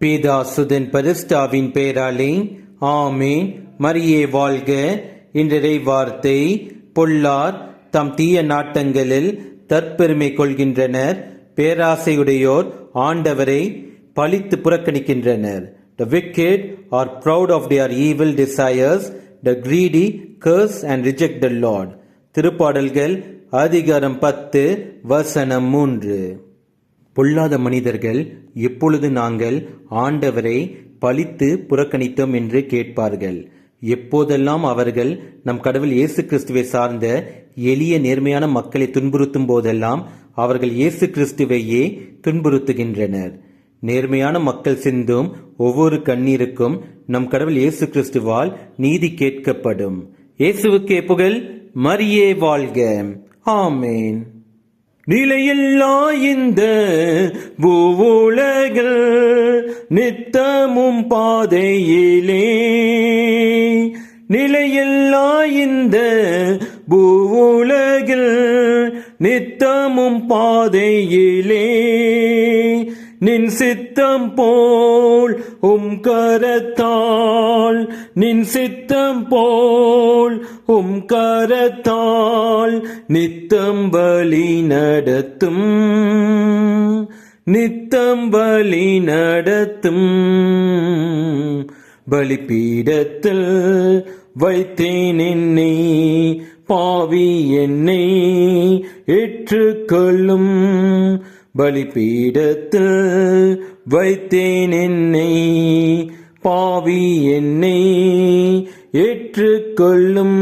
பிதா சுதன் பரிசுத்தாவின் பெயராலே ஆமேன். மரியே வாழ்க. இன்றைய வார்த்தை: பொல்லார் தம் தீய நாட்டங்களில் தற்பெருமை கொள்கின்றனர், பேராசையுடையோர் ஆண்டவரை பழித்து புறக்கணிக்கின்றனர். The wicked are proud of their evil desires, the greedy curse and reject the Lord. திருப்பாடல்கள் அதிகாரம் 10 வசனம் 3. பொல்லாத மனிதர்கள் எப்பொழுது நாங்கள் ஆண்டவரை பழித்து புறக்கணித்தோம் என்று கேட்பார்கள். எப்போதெல்லாம் அவர்கள் நம் கடவுள் இயேசு கிறிஸ்துவை சார்ந்த எளிய நேர்மையான மக்களை துன்புறுத்தும் போதெல்லாம் அவர்கள் இயேசு கிறிஸ்துவையே துன்புறுத்துகின்றனர். நேர்மையான மக்கள் சிந்தும் ஒவ்வொரு கண்ணீருக்கும் நம் கடவுள் இயேசு கிறிஸ்துவால் நீதி கேட்கப்படும். இயேசுவுக்கே புகழ். மரியே வாழ்க. ஆமேன். நிலையில்லா இந்த பூவுலகில் நித்தமும் பாதையிலே, நிலையில்லா இந்த பூவுலகில் நித்தமும் பாதையிலே, நின் சித்தம் போல் கரத்தால், நின் சித்தம் போல் கரத்தால் நித்தம் வழி நடத்தும், நித்தம் வழி நடத்தும். பலிபீடத்தில் வைத்தேன் என்னை, பாவி என்னை ஏற்றுக்கொள்ளும். பலிபீடத்தில் வைத்தேன் என்னை, பாவி என்னை ஏற்றுக்கொள்ளும்.